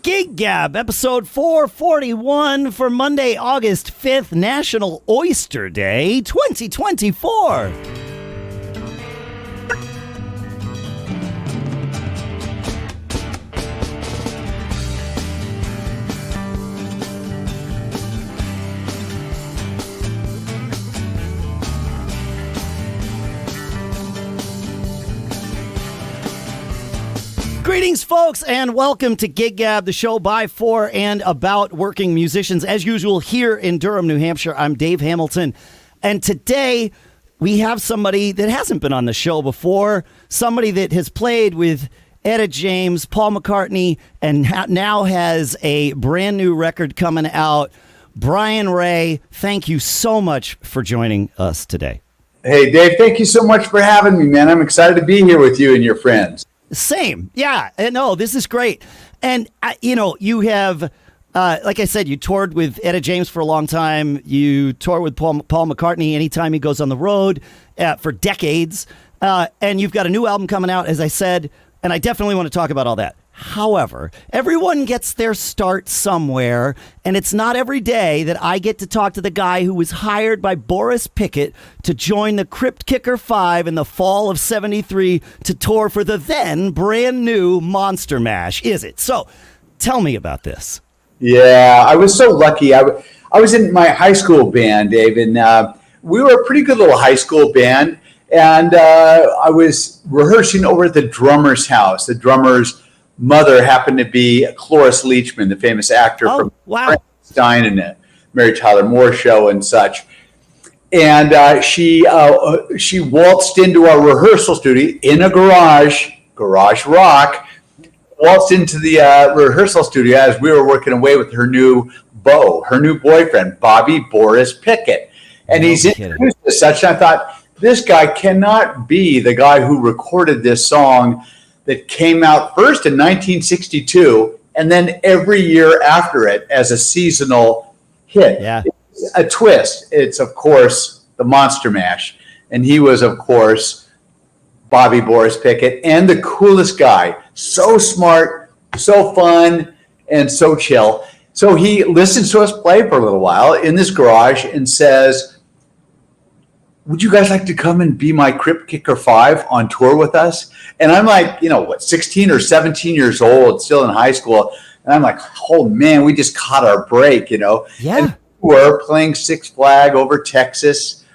Gig Gab, episode 441 for Monday, August 5th, National Oyster Day 2024. Greetings, folks, and welcome to Gig Gab, the show by, for, and about working musicians. As usual, here in Durham, New Hampshire, I'm Dave Hamilton. And today, we have somebody that hasn't been on the show before, somebody that has played with Etta James, Paul McCartney, and now has a brand new record coming out. Brian Ray, thank you so much for joining us today. Hey, Dave, thank you so much for having me, man. I'm excited to be here with you and your friends. Same. Yeah. No, this is great. And, you have, like I said, you toured with Etta James for a long time. You tour with Paul McCartney anytime he goes on the road for decades. And you've got a new album coming out, as I said, and I definitely want to talk about all that. However, everyone gets their start somewhere, and it's not every day that I get to talk to the guy who was hired by Boris Pickett to join the Crypt Kicker 5 in the fall of '73 to tour for the then brand new Monster Mash, is it? So, tell me about this. Yeah, I was so lucky. I was in my high school band, Dave, and we were a pretty good little high school band, and I was rehearsing over at the drummer's house. The drummer's mother happened to be Cloris Leachman, the famous actor from Frankenstein and the Mary Tyler Moore Show and such. And she waltzed into our rehearsal studio in a garage rock, waltzed into the rehearsal studio as we were working away with her new boyfriend, Bobby Boris Pickett. And he's introduced as such, and I thought, this guy cannot be the guy who recorded this song that came out first in 1962 and then every year after it as a seasonal hit. Yeah. It's a twist. It's, of course, the Monster Mash. And he was, of course, Bobby Boris Pickett, and the coolest guy. So smart, so fun, and so chill. So he listens to us play for a little while in this garage and says, would you guys like to come and be my Crypt Kicker 5 on tour with us? And I'm like, 16 or 17 years old, still in high school. And I'm like, oh, man, we just caught our break, Yeah. And we were playing Six Flags over Texas.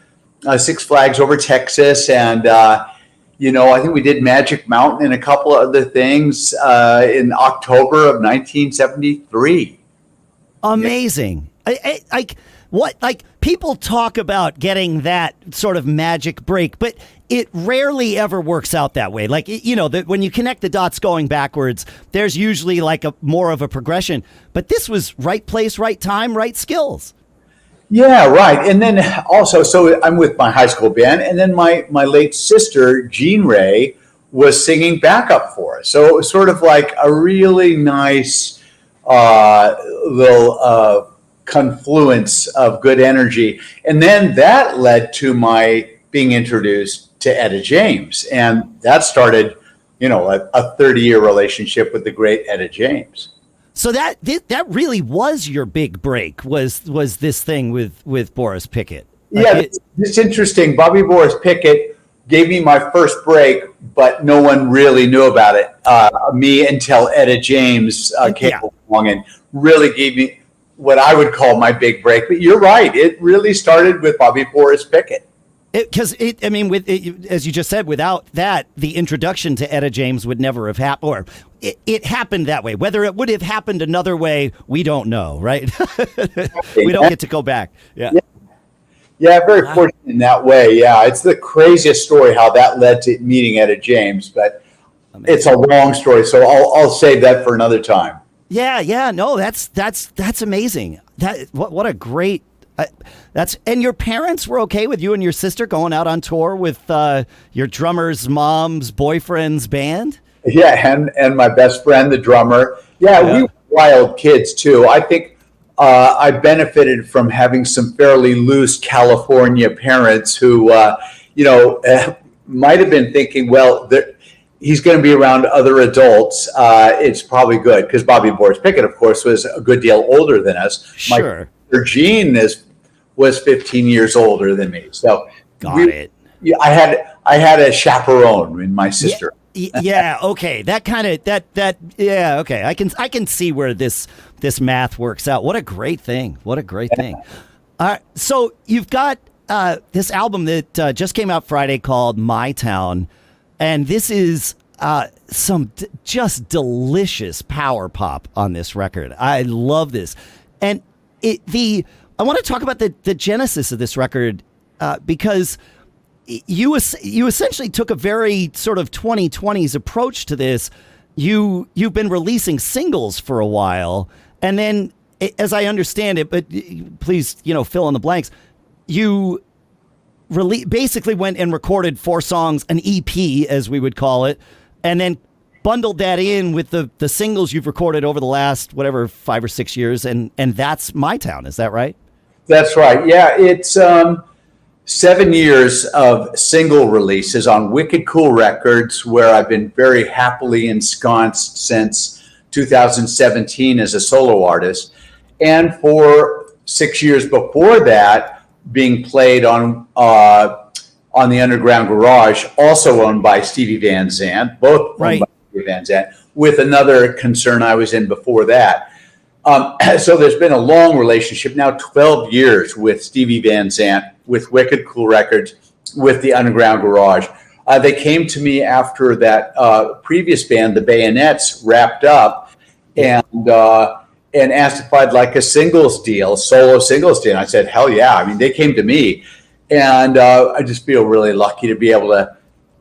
And, I think we did Magic Mountain and a couple of other things in October of 1973. Amazing. People talk about getting that sort of magic break, but it rarely ever works out that way. When you connect the dots going backwards, there's usually more of a progression. But this was right place, right time, right skills. Yeah, right. And then also, so I'm with my high school band, and then my late sister, Jean Ray, was singing backup for us. So it was sort of like a really nice little confluence of good energy. And then that led to my being introduced to Etta James. And that started, a 30-year relationship with the great Etta James. So that really was your big break, was this thing with Boris Pickett. It's interesting. Bobby Boris Pickett gave me my first break, but no one really knew about it. Me until Etta James came along and really gave me what I would call my big break. But you're right. It really started with Bobby Boris Pickett. Because as you just said, without that, the introduction to Etta James would never have happened, or it happened that way. Whether it would have happened another way, we don't know, right? We don't get to go back. Yeah, very fortunate in that way. Yeah, it's the craziest story how that led to meeting Etta James, but It's a long story, so I'll save that for another time. Yeah, no, that's amazing. What a great. And your parents were okay with you and your sister going out on tour with your drummer's mom's boyfriend's band? Yeah, and my best friend, the drummer. Yeah, we were wild kids too. I think I benefited from having some fairly loose California parents who, might have been thinking, well, he's going to be around other adults, it's probably good, because Boris Pickett, of course, was a good deal older than us. Sure. My Gene was 15 years older than me. So Got it. Yeah, I had a chaperone in my sister. Yeah. Okay. Yeah. Okay. I can see where this math works out. What a great thing. What a great thing. So you've got this album that just came out Friday called My Town, and this is some just delicious power pop on this record. I love this, and I want to talk about the genesis of this record because you essentially took a very sort of 2020s approach to this. You've been releasing singles for a while, and then, as I understand it, but please, fill in the blanks. You basically went and recorded 4 songs, an EP, as we would call it, and then bundled that in with the singles you've recorded over the last 5 or 6 years, and that's My Town. Is that right? That's right. Yeah, it's 7 years of single releases on Wicked Cool Records, where I've been very happily ensconced since 2017 as a solo artist. And for 6 years before that, being played on the Underground Garage, also owned by Stevie Van Zandt, both owned by Stevie Van Zandt, with another concern I was in before that. So there's been a long relationship, now 12 years, with Stevie Van Zandt, with Wicked Cool Records, with the Underground Garage. They came to me after that previous band, the Bayonets, wrapped up, and asked if I'd like a solo singles deal. And I said, hell yeah. I mean, they came to me, and I just feel really lucky to be able to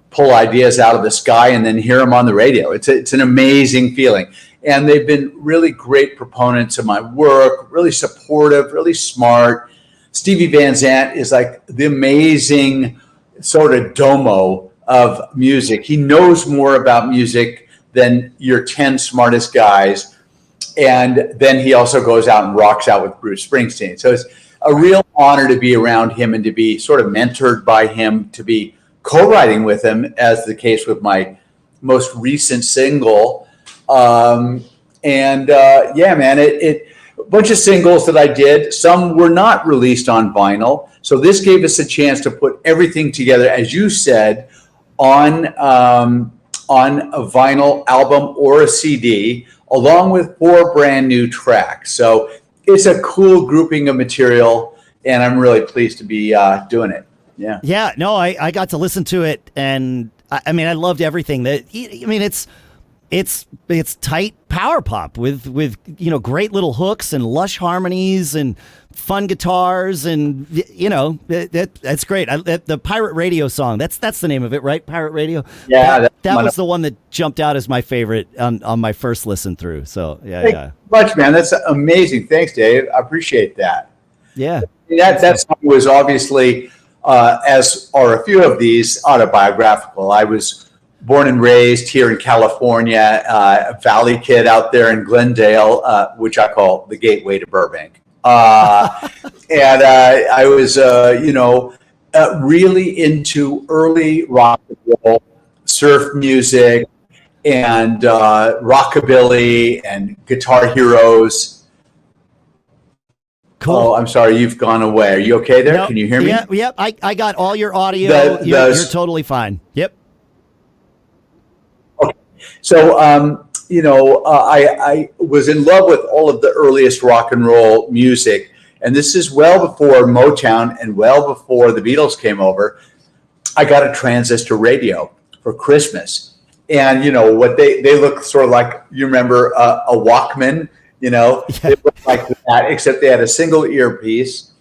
pull ideas out of the sky and then hear them on the radio. It's an amazing feeling. And they've been really great proponents of my work, really supportive, really smart. Stevie Van Zandt is like the amazing sort of domo of music. He knows more about music than your 10 smartest guys. And then he also goes out and rocks out with Bruce Springsteen. So it's a real honor to be around him and to be sort of mentored by him, to be co-writing with him, as the case with my most recent single. Yeah, man, a bunch of singles that I did. Some were not released on vinyl. So this gave us a chance to put everything together, as you said, on a vinyl album or a CD, along with 4 brand new tracks. So it's a cool grouping of material, and I'm really pleased to be doing it. Yeah. Yeah. No, I got to listen to it, and I mean, I loved everything. It's tight power pop with great little hooks and lush harmonies and fun guitars, and that's great. The Pirate Radio song, that's the name of it, right? Pirate Radio. Yeah, that was the one that jumped out as my favorite on my first listen through. So Thanks so much, man. That's amazing. Thanks, Dave. I appreciate that. Yeah, that song was obviously, as are a few of these, autobiographical. I was born and raised here in California, a Valley kid out there in Glendale, which I call the gateway to Burbank. And I was, really into early rock and roll, surf music, and rockabilly and Guitar Heroes. Cool. Oh, I'm sorry, you've gone away. Are you okay there? No, can you hear me? Yeah, yep. I got all your audio. You're totally fine. Yep. So, I was in love with all of the earliest rock and roll music, and this is well before Motown and well before the Beatles came over. I got a transistor radio for Christmas, and what they look sort of like, you remember a Walkman, they look like that, except they had a single earpiece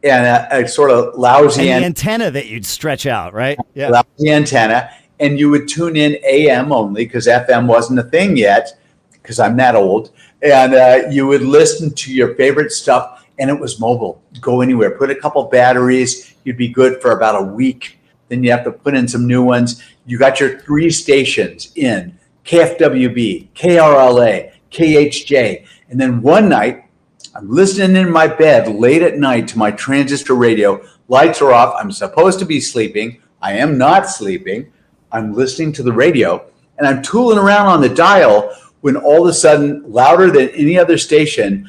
and a sort of lousy antenna that you'd stretch out, right? Yeah, lousy antenna. And you would tune in AM only, because FM wasn't a thing yet, because I'm that old. And you would listen to your favorite stuff, and it was mobile. Go anywhere. Put a couple batteries. You'd be good for about a week. Then you have to put in some new ones. You got your 3 stations in: KFWB, KRLA, KHJ. And then one night, I'm listening in my bed late at night to my transistor radio. Lights are off. I'm supposed to be sleeping. I am not sleeping. I'm listening to the radio, and I'm tooling around on the dial when all of a sudden, louder than any other station,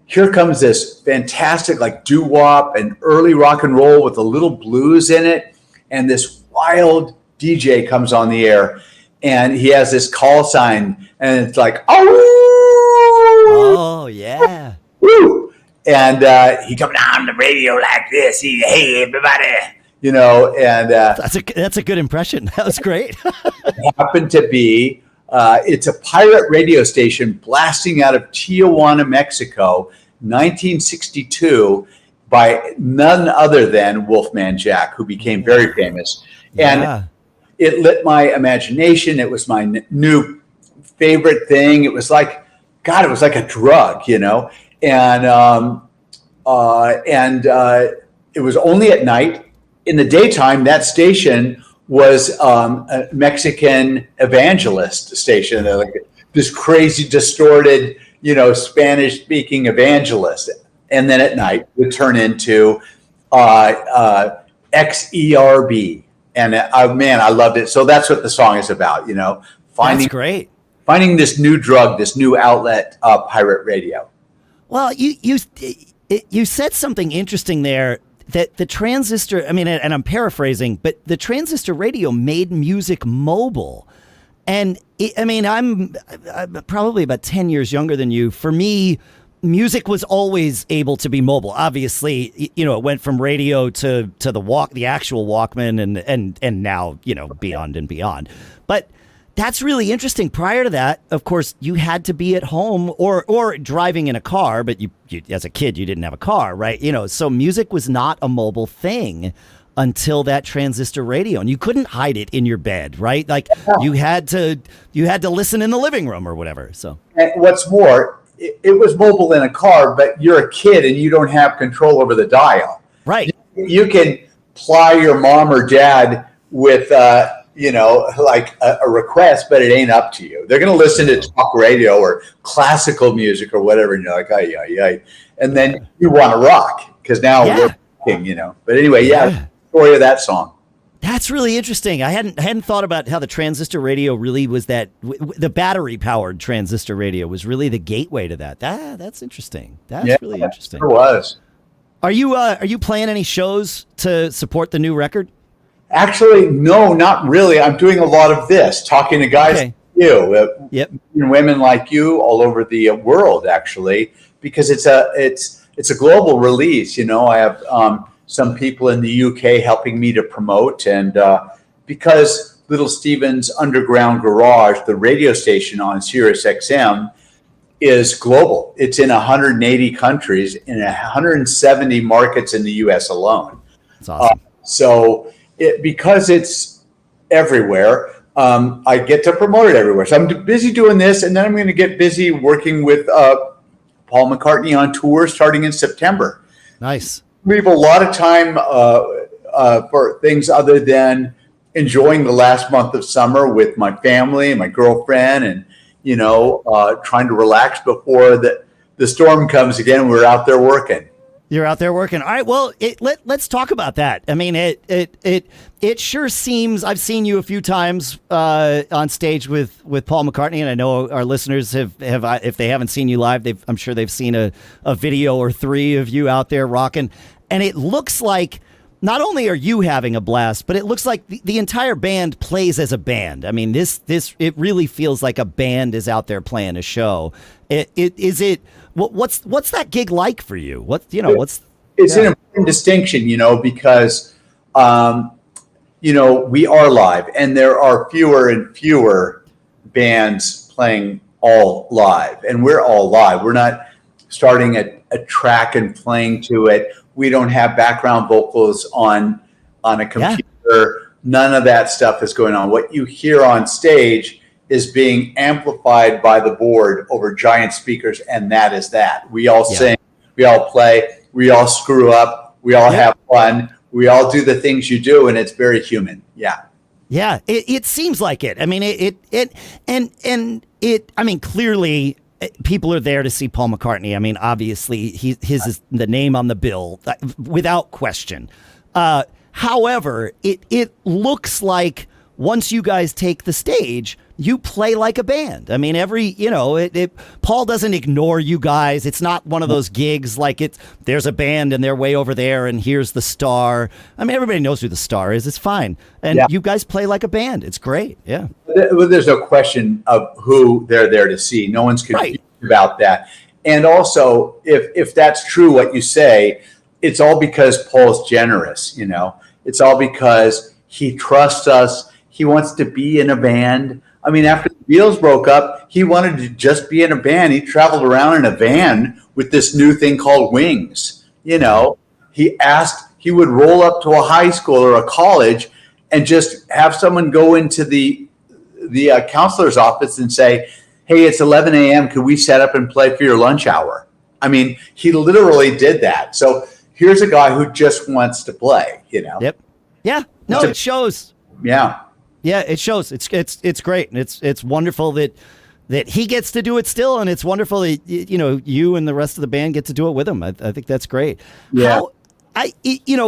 here comes this fantastic like doo-wop and early rock and roll with a little blues in it. And this wild DJ comes on the air, and he has this call sign, and it's like, oh yeah. Woo! And he comes on the radio like this. Hey, everybody, and that's a good impression. That was great. it happened to be, it's a pirate radio station blasting out of Tijuana, Mexico, 1962, by none other than Wolfman Jack, who became very famous. And it lit my imagination. It was my new favorite thing. It was like, God, it was like a drug, and it was only at night. In the daytime, that station was a Mexican evangelist station, like this crazy, distorted, Spanish-speaking evangelist. And then at night, would turn into XERB. And man, I loved it. So that's what the song is about, That's great. Finding this new drug, this new outlet, pirate radio. Well, you said something interesting there, that the transistor, and I'm paraphrasing, but the transistor radio made music mobile. And I'm probably about 10 years younger than you. For me, music was always able to be mobile. Obviously, it went from radio to the actual Walkman and now, beyond and beyond. But that's really interesting. Prior to that, of course, you had to be at home or driving in a car, but you as a kid, you didn't have a car, right? So music was not a mobile thing until that transistor radio, and you couldn't hide it in your bed, right? Like you had to listen in the living room or whatever. So, and what's more, it was mobile in a car, but you're a kid and you don't have control over the dial. Right. You can ply your mom or dad with, like a request, but it ain't up to you. They're going to listen to talk radio or classical music or whatever. And you're like, ay. And then you want to rock because now we're rocking, But anyway, story of that song. That's really interesting. I hadn't thought about how the transistor radio really was that the battery powered transistor radio was really the gateway to that. That's interesting. That's really interesting. It was. Are you playing any shows to support the new record? Actually, no, not really. I'm doing a lot of this, talking to guys like you, and women like you all over the world, actually, because it's a global release. I have some people in the UK helping me to promote, and because Little Steven's Underground Garage, the radio station on Sirius XM, is global. It's in 180 countries, in 170 markets in the US alone. That's awesome. Because it's everywhere, I get to promote it everywhere. So I'm busy doing this, and then I'm going to get busy working with Paul McCartney on tour starting in September. Nice. We have a lot of time for things other than enjoying the last month of summer with my family and my girlfriend, and trying to relax before the storm comes again. We're out there working. You're out there working. All right. Well, let's talk about that. It sure seems, I've seen you a few times on stage with Paul McCartney, and I know our listeners have if they haven't seen you live, I'm sure they've seen a video or three of you out there rocking. And it looks like not only are you having a blast, but it looks like the entire band plays as a band. It really feels like a band is out there playing a show. What's that gig like for you? It's an important distinction, because we are live, and there are fewer and fewer bands playing all live, and we're all live. We're not starting a track and playing to it. We don't have background vocals on a computer. Yeah. None of that stuff is going on. What you hear on stage is being amplified by the board over giant speakers, and that is that. We all sing, we all play, we all screw up, we all have fun, we all do the things you do, and it's very human. Yeah, it seems like it. Clearly people are there to see Paul McCartney. Obviously his is the name on the bill without question. However, it looks like once you guys take the stage, you play like a band. I mean, Paul doesn't ignore you guys. It's not one of those gigs like there's a band and they're way over there and here's the star. I mean, everybody knows who the star is. It's fine. And you guys play like a band. It's great. Yeah. Well, there's no question of who they're there to see. No one's confused about that. And also, if that's true, what you say, it's all because Paul's generous, It's all because he trusts us. He wants to be in a band. I mean, after the Beatles broke up, he wanted to just be in a band. He traveled around in a van with this new thing called Wings. He would roll up to a high school or a college and just have someone go into the counselor's office and say, hey, it's 11 a.m. Could we set up and play for your lunch hour? I mean, he literally did that. So here's a guy who just wants to play, Yep. Yeah. No, it shows. Yeah. Yeah, it shows. It's great, and it's wonderful that he gets to do it still, and it's wonderful that you and the rest of the band get to do it with him. I think that's great. Yeah.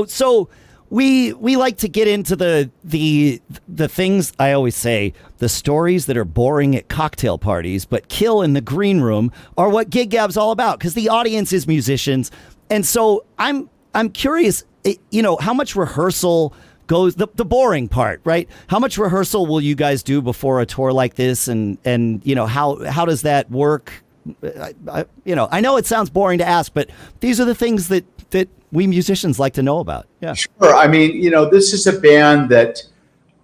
So we like to get into the things. I always say the stories that are boring at cocktail parties but kill in the green room are what Gig Gab's all about, because the audience is musicians, and so I'm curious. How much rehearsal goes, the boring part, right? How much rehearsal will you guys do before a tour like this, and how does that work? I know it sounds boring to ask, but these are the things that we musicians like to know about. Yeah, sure. I mean, this is a band that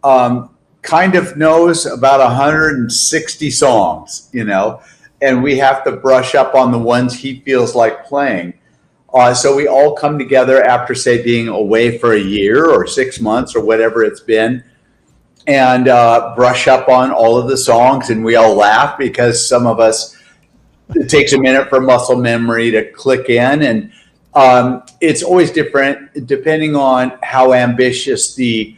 kind of knows about 160 songs, and we have to brush up on the ones he feels like playing. So we all come together after, say, being away for a year or 6 months or whatever it's been, and brush up on all of the songs. And we all laugh because some of us, it takes a minute for muscle memory to click in. And it's always different depending on how ambitious the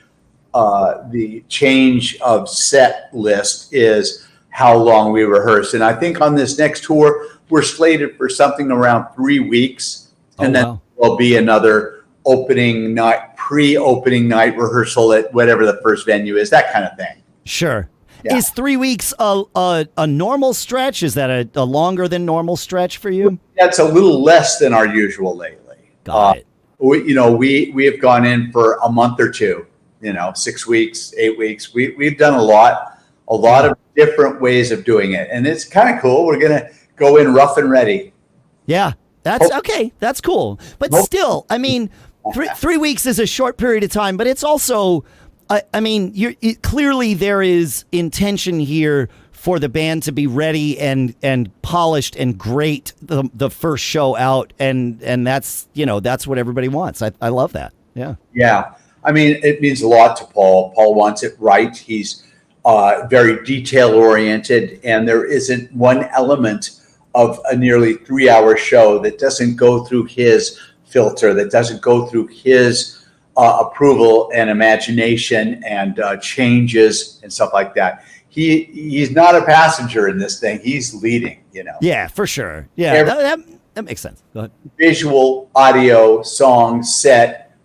change of set list is, how long we rehearse. And I think on this next tour, we're slated for something around 3 weeks. And then there'll be another opening night, pre-opening night rehearsal at whatever the first venue is, that kind of thing. Sure. Yeah. Is 3 weeks a normal stretch? Is that a longer than normal stretch for you? That's a little less than our usual lately. Got it. We have gone in for a month or two, 6 weeks, 8 weeks. We've done a lot of different ways of doing it. And it's kind of cool. We're going to go in rough and ready. Yeah. That's okay. That's cool. But still, I mean, 3 weeks is a short period of time, but it's also, clearly there is intention here for the band to be ready and polished and great the first show out. And that's what everybody wants. I love that. Yeah. Yeah. I mean, it means a lot to Paul. Paul wants it right. He's very detail oriented, and there isn't one element of a nearly 3 hour show that doesn't go through his filter, that doesn't go through his approval and imagination and changes and stuff like that. He's not a passenger in this thing. He's leading, Yeah, for sure. Yeah, that makes sense. Go ahead. Visual, audio, song, set,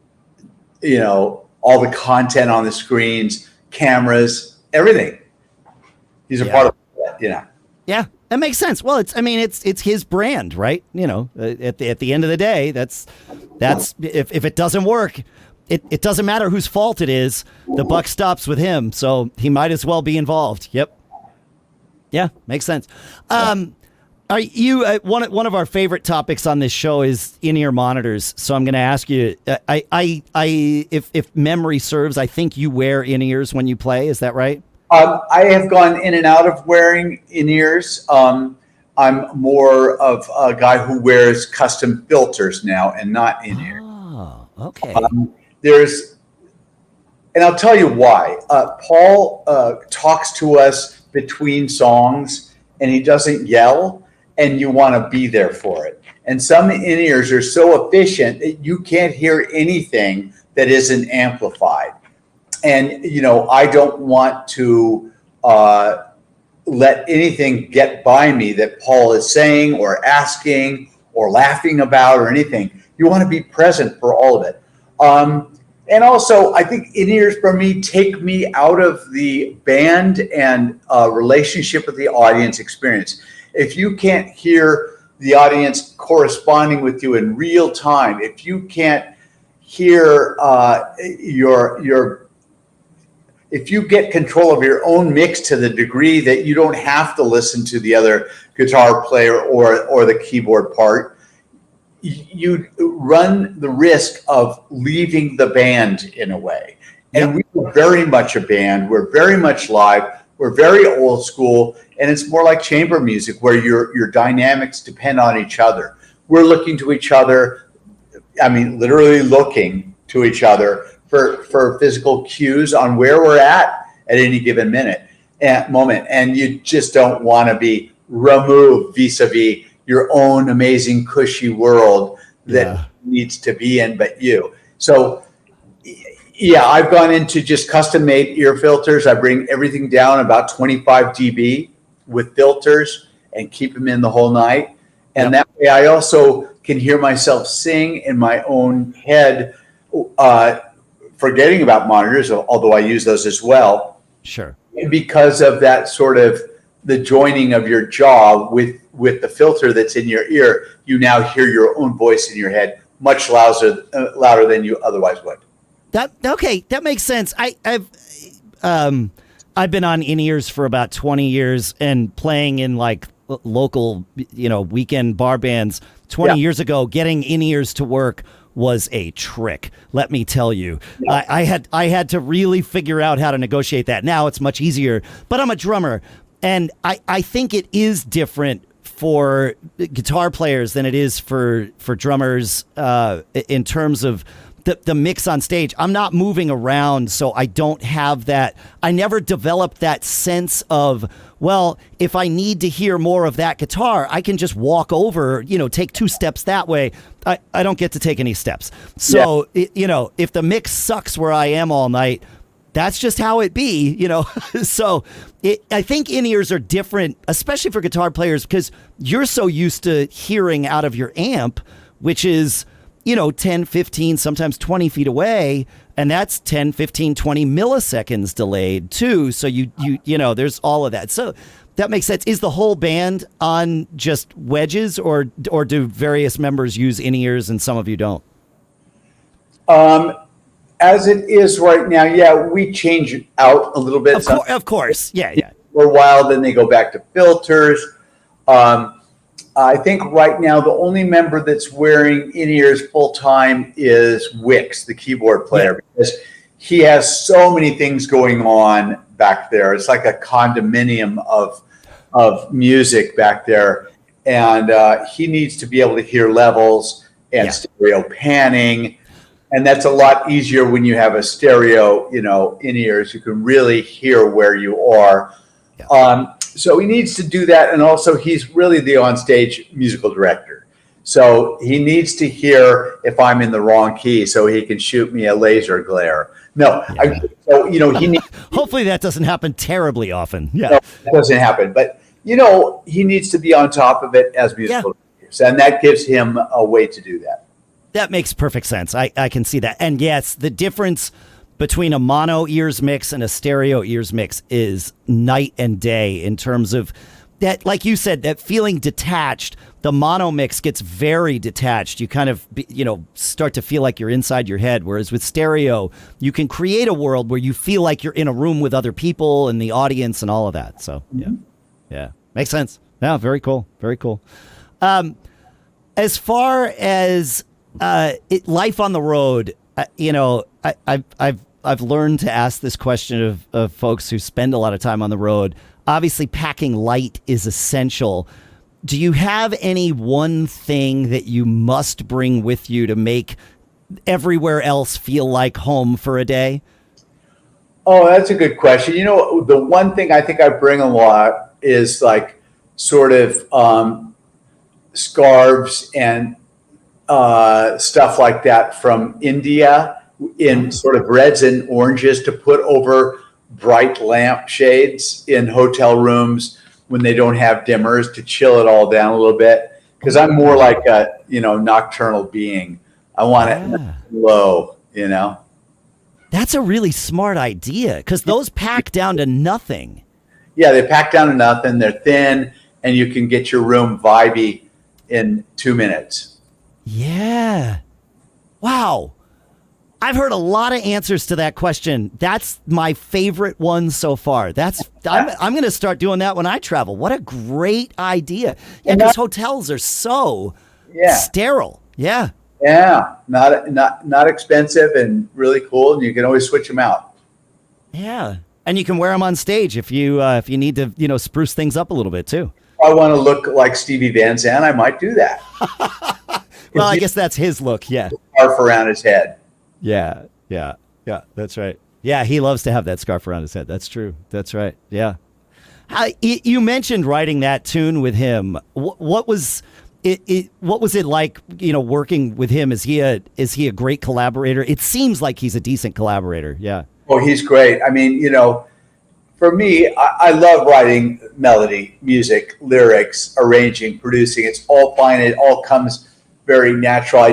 all the content on the screens, cameras, everything. He's a part of that, Yeah. That makes sense. Well, it's his brand, right? At the end of the day, that's if it doesn't work, it doesn't matter whose fault it is. The buck stops with him, so he might as well be involved. Yep. Yeah, makes sense. Are you one of our favorite topics on this show is in-ear monitors? So I'm going to ask you. If memory serves, I think you wear in-ears when you play. Is that right? I have gone in and out of wearing in-ears. I'm more of a guy who wears custom filters now and not in-ear. Oh, okay. And I'll tell you why. Paul talks to us between songs, and he doesn't yell, and you want to be there for it. And some in-ears are so efficient that you can't hear anything that isn't amplified. And, I don't want to let anything get by me that Paul is saying or asking or laughing about or anything. You want to be present for all of it. And also, I think in-ears for me take me out of the band and relationship with the audience experience. If you can't hear the audience corresponding with you in real time, if you can't hear if you get control of your own mix to the degree that you don't have to listen to the other guitar player or the keyboard part, you run the risk of leaving the band in a way. And Yep. we're very much a band. We're very much live. We're very old school. And it's more like chamber music where your dynamics depend on each other. We're looking to each other. I mean, literally looking to each other for physical cues on where we're at any given moment. And you just don't want to be removed vis-a-vis your own amazing cushy world that needs to be in but you. So yeah, I've gone into just custom made ear filters. I bring everything down about 25 dB with filters and keep them in the whole night. And that way I also can hear myself sing in my own head, forgetting about monitors, although I use those as well. Sure. Because of that sort of the joining of your jaw with the filter that's in your ear, you now hear your own voice in your head much louder than you otherwise would. That makes sense. I've been on in-ears for about 20 years and playing in like local, weekend bar bands. 20 years ago, getting in-ears to work was a trick, let me tell you. I had to really figure out how to negotiate that. Now it's much easier, but I'm a drummer, and I think it is different for guitar players than it is for drummers in terms of the mix on stage. I'm not moving around, so I don't have that. I never developed that sense of, well, if I need to hear more of that guitar, I can just walk over, take 2 steps that way. I don't get to take any steps. So, if the mix sucks where I am all night, that's just how it be, So I think in-ears are different, especially for guitar players, because you're so used to hearing out of your amp, which is 10, 15, sometimes 20 feet away. And that's 10, 15, 20 milliseconds delayed too. So you there's all of that. So that makes sense. Is the whole band on just wedges or do various members use in-ears and some of you don't? As it is right now, we change it out a little bit. Of course. Yeah. For a while, then they go back to filters. I think right now the only member that's wearing in-ears full time is Wix, the keyboard player, because he has so many things going on back there. It's like a condominium of music back there, and he needs to be able to hear levels and stereo panning, and that's a lot easier when you have a stereo, in-ears. You can really hear where you are. So he needs to do that. And also he's really the onstage musical director. So he needs to hear if I'm in the wrong key so he can shoot me a laser glare. No, he needs. Hopefully that doesn't happen terribly often. Yeah, no, that doesn't happen. But, he needs to be on top of it as musical directors. And that gives him a way to do that. That makes perfect sense. I can see that. And yes, the difference between a mono ears mix and a stereo ears mix is night and day in terms of that, like you said, that feeling detached. The mono mix gets very detached. You kind of, start to feel like you're inside your head. Whereas with stereo, you can create a world where you feel like you're in a room with other people and the audience and all of that. So, yeah, makes sense. Yeah, very cool. Very cool. As far as life on the road, I've learned to ask this question of folks who spend a lot of time on the road. Obviously, packing light is essential. Do you have any one thing that you must bring with you to make everywhere else feel like home for a day? Oh, that's a good question. The one thing I think I bring a lot is like sort of scarves and stuff like that from India, in sort of reds and oranges to put over bright lamp shades in hotel rooms when they don't have dimmers, to chill it all down a little bit. Because I'm more like a nocturnal being. I want it low. That's a really smart idea because those pack down to nothing. Yeah, they pack down to nothing. They're thin, and you can get your room vibey in 2 minutes. Yeah. Wow. I've heard a lot of answers to that question. That's my favorite one so far. I'm going to start doing that when I travel. What a great idea. Yeah, because hotels are so sterile. Yeah. Yeah, not expensive and really cool, and you can always switch them out. Yeah. And you can wear them on stage if you need to, spruce things up a little bit too. If I want to look like Stevie Van Zandt, I might do that. Well, I guess that's his look. Yeah. Scarf around his head. Yeah. That's right. Yeah, he loves to have that scarf around his head. That's true. That's right. Yeah. You mentioned writing that tune with him. What was it? What was it like? Working with him. Is he a great collaborator? It seems like he's a decent collaborator. Yeah. Oh, he's great. I mean, for me, I love writing melody, music, lyrics, arranging, producing. It's all fine. It all comes very natural.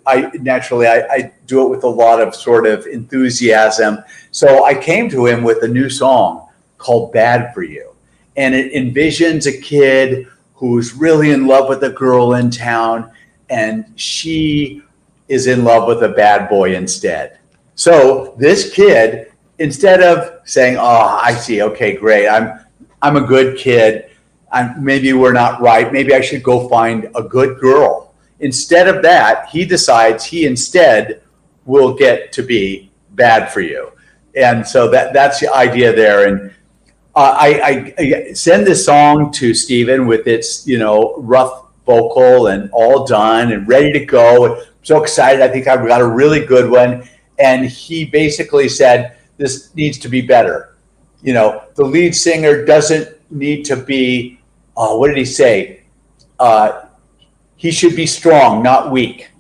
I do it with a lot of sort of enthusiasm. So I came to him with a new song called Bad for You. And it envisions a kid who's really in love with a girl in town, and she is in love with a bad boy instead. So this kid, instead of saying, "Oh, I see. Okay, great. I'm a good kid. Maybe we're not right. Maybe I should go find a good girl." Instead of that, he decides he instead will get to be bad for you. And so that's the idea there. And I send this song to Steven with its, rough vocal and all done and ready to go. I'm so excited. I think I've got a really good one. And he basically said, this needs to be better. The lead singer doesn't need to be, what did he say? He should be strong, not weak.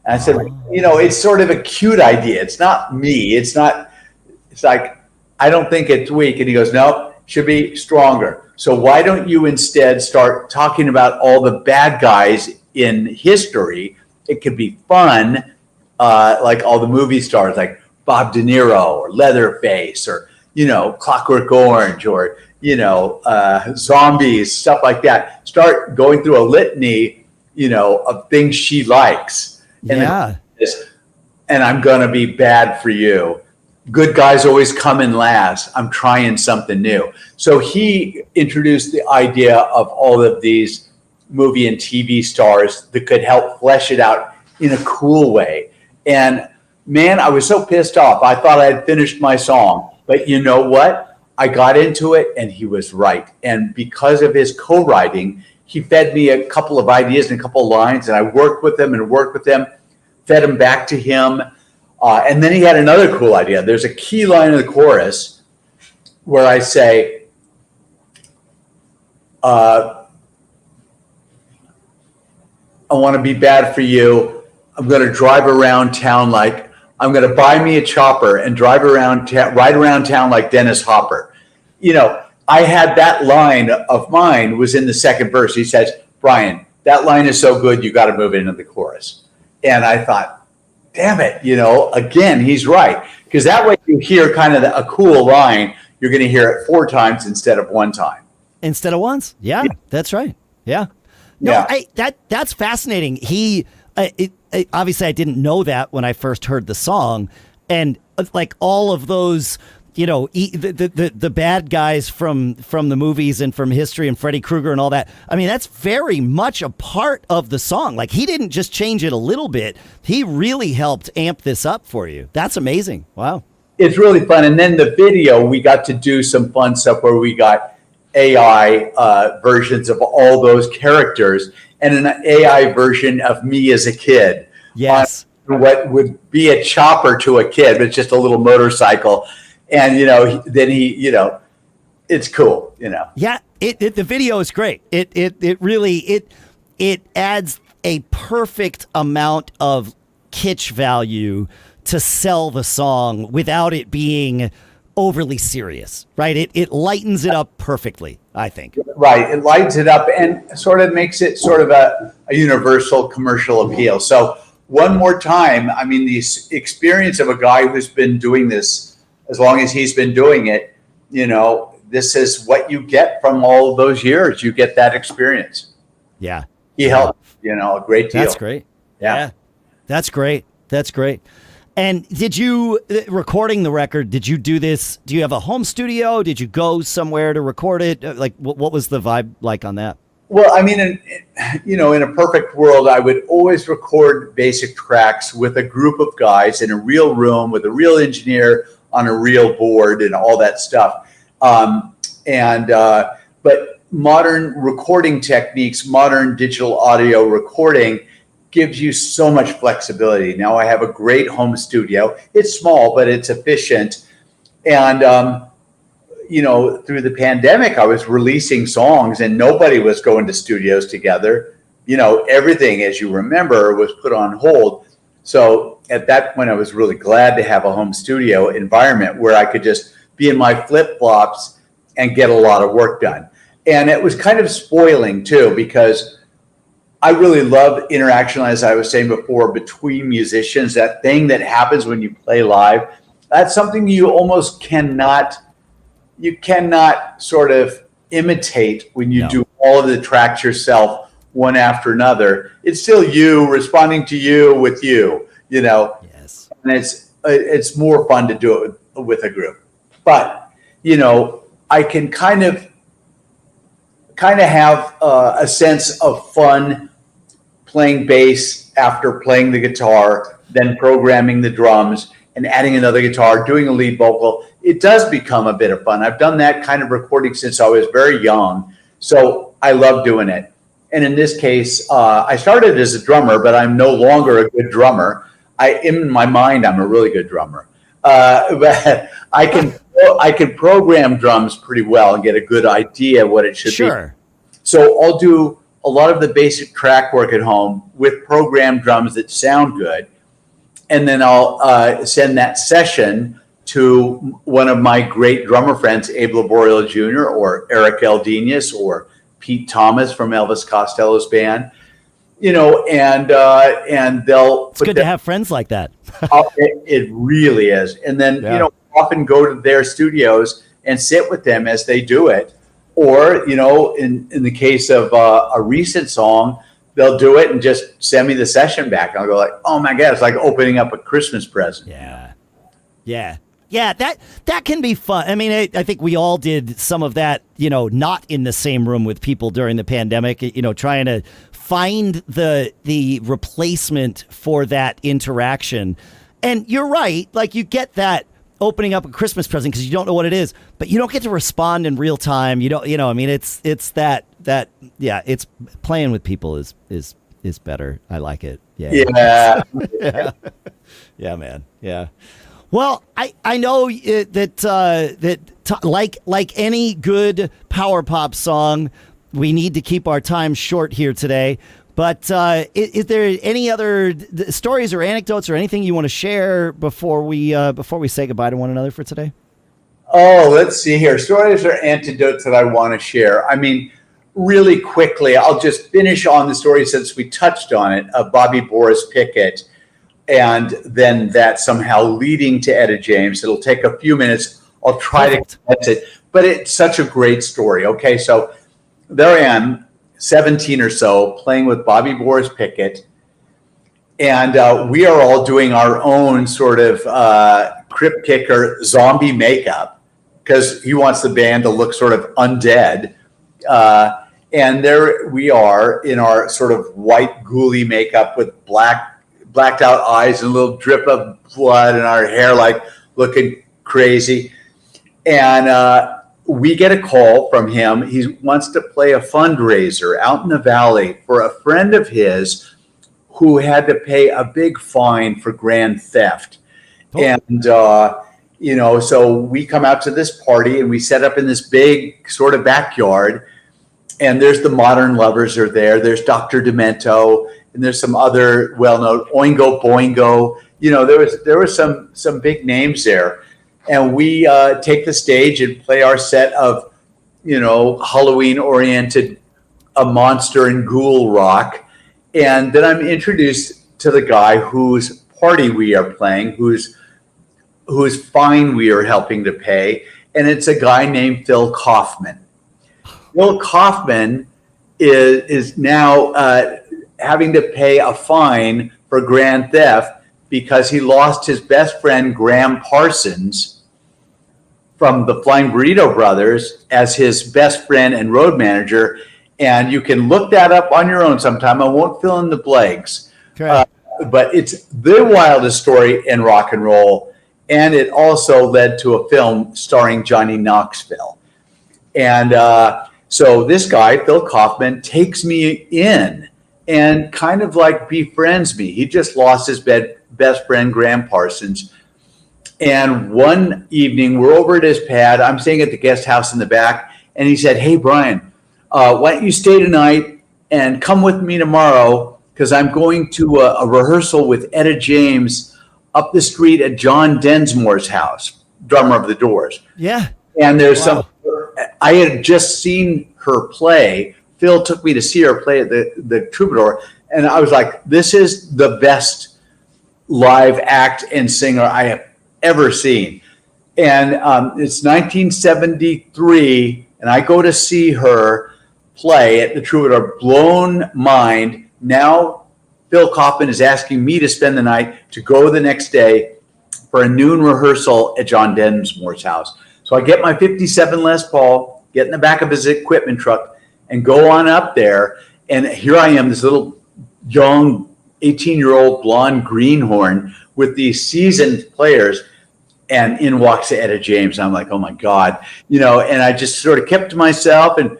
And I said, it's sort of a cute idea. It's not me. It's like, I don't think it's weak. And he goes, no, should be stronger. So why don't you instead start talking about all the bad guys in history? It could be fun, like all the movie stars, like Bob De Niro or Leatherface or, Clockwork Orange or, zombies, stuff like that. Start going through a litany of things she likes. And I'm going to be bad for you. Good guys always come in last. I'm trying something new. So he introduced the idea of all of these movie and TV stars that could help flesh it out in a cool way. And man, I was so pissed off. I thought I had finished my song. But you know what? I got into it and he was right. And because of his co-writing, he fed me a couple of ideas and a couple of lines, and I worked with them, fed them back to him. And then he had another cool idea. There's a key line in the chorus where I say, I want to be bad for you. I'm going to drive around town like, I'm going to buy me a chopper and drive around, ride around town like Dennis Hopper. I had that line of mine was in the second verse. He says, Brian, that line is so good, you got to move it into the chorus. And I thought, damn it, again, he's right. Because that way you hear kind of a cool line, you're going to hear it 4 times instead of 1 time. Instead of once? Yeah. That's right. Yeah. No, that's fascinating. He, obviously I didn't know that when I first heard the song. And like all of those, the bad guys from the movies and from history and Freddy Krueger and all that. I mean, that's very much a part of the song. Like he didn't just change it a little bit. He really helped amp this up for you. That's amazing. Wow. It's really fun. And then the video, we got to do some fun stuff where we got AI versions of all those characters and an AI version of me as a kid. Yes. What would be a chopper to a kid, but it's just a little motorcycle. And, then he, it's cool, Yeah, the video is great. It really adds a perfect amount of kitsch value to sell the song without it being overly serious, right? It lightens it up perfectly, I think. Right. It lightens it up and sort of makes it sort of a universal commercial appeal. So one more time, I mean, the experience of a guy who's been doing this as long as he's been doing it, this is what you get from all of those years. You get that experience. Yeah. He helped, a great deal. That's great. Yeah. That's great. That's great. And did you, recording the record, did you do this? Do you have a home studio? Did you go somewhere to record it? Like, what was the vibe like on that? Well, I mean, in a perfect world, I would always record basic tracks with a group of guys in a real room with a real engineer on a real board and all that stuff. But modern recording techniques, modern digital audio recording gives you so much flexibility. Now I have a great home studio. It's small, but it's efficient. And, through the pandemic, I was releasing songs and nobody was going to studios together. Everything, as you remember, was put on hold. So at that point, I was really glad to have a home studio environment where I could just be in my flip-flops and get a lot of work done. And it was kind of spoiling too, because I really love interaction, as I was saying before, between musicians. That thing that happens when you play live, that's something you almost cannot sort of imitate when you do all of the tracks yourself, one after another. It's still you responding to you with you, Yes. And it's more fun to do it with a group. But, I can kind of have a sense of fun playing bass after playing the guitar, then programming the drums and adding another guitar, doing a lead vocal. It does become a bit of fun. I've done that kind of recording since I was very young, so I love doing it. And in this case, I started as a drummer, but I'm no longer a good drummer. In my mind, I'm a really good drummer. But I can program drums pretty well and get a good idea what it should be. So I'll do a lot of the basic track work at home with programmed drums that sound good. And then I'll send that session to one of my great drummer friends, Abe Laboriel Jr. or Erik Eldenius or Pete Thomas from Elvis Costello's band, and they'll. It's good to have friends like that. It really is. And then, often go to their studios and sit with them as they do it. Or, in the case of a recent song, they'll do it and just send me the session back. I'll go like, oh my God, it's like opening up a Christmas present. Yeah, that can be fun. I mean, I think we all did some of that, not in the same room with people during the pandemic, trying to find the replacement for that interaction. And you're right, like you get that opening up a Christmas present because you don't know what it is, but you don't get to respond in real time. You don't, I mean, it's it's playing with people is better. I like it. Yeah. Yeah, man. Yeah. Well, I know like any good power pop song, we need to keep our time short here today. But is there any other stories or anecdotes or anything you want to share before we say goodbye to one another for today? Oh, let's see here. Stories or anecdotes that I want to share. I mean, really quickly, I'll just finish on the story since we touched on it of Bobby Boris Pickett. And then that somehow leading to Etta James. It'll take a few minutes. I'll try to condense it, but it's such a great story. Okay, so there I am, 17 or so, playing with Bobby Boris Pickett, and we are all doing our own sort of crypt kicker zombie makeup because he wants the band to look sort of undead. And there we are in our sort of white ghouly makeup with blacked out eyes and a little drip of blood and our hair like looking crazy. And we get a call from him. He wants to play a fundraiser out in the valley for a friend of his who had to pay a big fine for grand theft. Oh. And, so we come out to this party and we set up in this big sort of backyard. And there's the Modern Lovers are there. There's Dr. Demento. And there's some other well-known Oingo Boingo. There was some big names there. And we take the stage and play our set of, Halloween-oriented monster and ghoul rock. And then I'm introduced to the guy whose party we are playing, whose fine we are helping to pay, and it's a guy named Phil Kaufman. Phil Kaufman is now having to pay a fine for grand theft because he lost his best friend, Graham Parsons, from the Flying Burrito Brothers as his best friend and road manager. And you can look that up on your own sometime. I won't fill in the blanks. Okay. But it's the wildest story in rock and roll. And it also led to a film starring Johnny Knoxville. And so this guy, Phil Kaufman, takes me in and kind of like befriends me. He just lost his best friend, Graham Parsons. And one evening, we're over at his pad. I'm staying at the guest house in the back. And he said, "Hey, Brian, why don't you stay tonight and come with me tomorrow? Because I'm going to a rehearsal with Etta James up the street at John Densmore's house, drummer of the Doors." Yeah. And there's I had just seen her play. Phil took me to see her play at the Troubadour. And I was like, this is the best live act and singer I have ever seen. And it's 1973, and I go to see her play at the Troubadour, blown mind. Now Phil Kaufman is asking me to spend the night to go the next day for a noon rehearsal at John Densmore's house. So I get my 57 Les Paul, get in the back of his equipment truck, and go on up there. And here I am, this little young 18-year-old blonde greenhorn with these seasoned players. And in walks Etta James. I'm like, oh my God, and I just sort of kept to myself and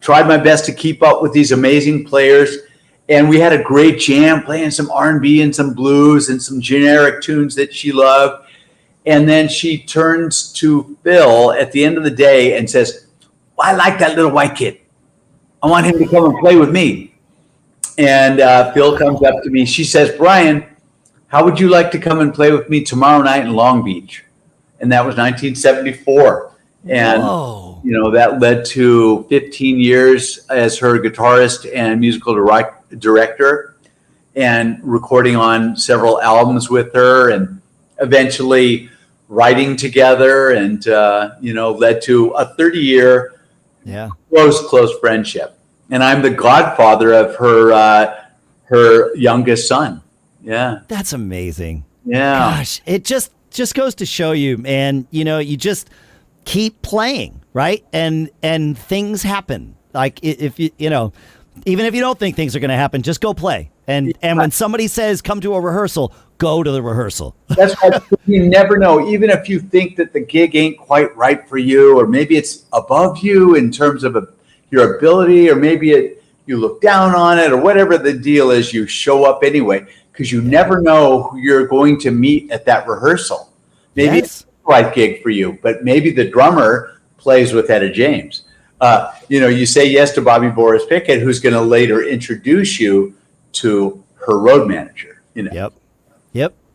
tried my best to keep up with these amazing players. And we had a great jam playing some R&B and some blues and some generic tunes that she loved. And then she turns to Phil at the end of the day and says, "I like that little white kid. I want him to come and play with me." And Phil comes up to me. She says, "Brian, how would you like to come and play with me tomorrow night in Long Beach?" And that was 1974. And, that led to 15 years as her guitarist and musical director, and recording on several albums with her, and eventually writing together, and, led to a 30-year close friendship. And I'm the godfather of her youngest son. Yeah. That's amazing. Yeah. Gosh, it just goes to show you, man, you just keep playing, right? And things happen. Like if even if you don't think things are going to happen, just go play. And when somebody says, "Come to a rehearsal," go to the rehearsal. That's right. You never know. Even if you think that the gig ain't quite right for you, or maybe it's above you in terms of your ability, or maybe you look down on it, or whatever the deal is, you show up anyway, because you never know who you're going to meet at that rehearsal. Maybe it's the right gig for you, but maybe the drummer plays with Etta James. You say yes to Bobby Boris Pickett, who's going to later introduce you to her road manager. Yep.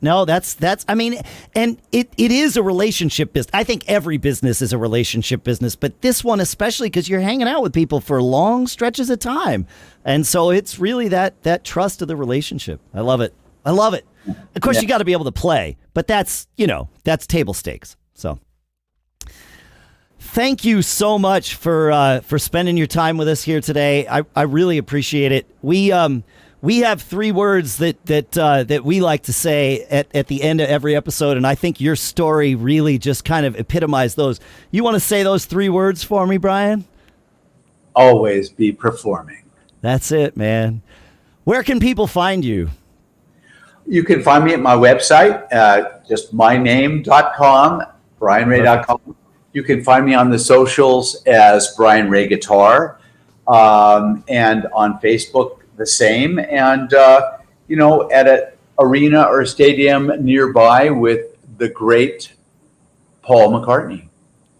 No, that's. I mean, and it is a relationship business. I think every business is a relationship business, but this one especially, because you're hanging out with people for long stretches of time, and so it's really that trust of the relationship. I love it. Of course, you got to be able to play, but that's table stakes. So, thank you so much for spending your time with us here today. I really appreciate it. We have 3 words that we like to say at the end of every episode, and I think your story really just kind of epitomized those. You want to say those 3 words for me, Brian? Always be performing. That's it, man. Where can people find you? You can find me at my website, just myname.com, brianray.com. You can find me on the socials as Brian Ray Guitar, and on Facebook the same, and at an arena or stadium nearby with the great Paul McCartney.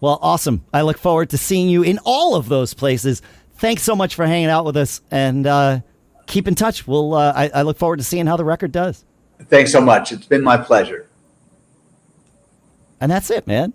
Well, awesome. I look forward to seeing you in all of those places. Thanks so much for hanging out with us, and keep in touch. I look forward to seeing how the record does. Thanks so much. It's been my pleasure. And that's it, man.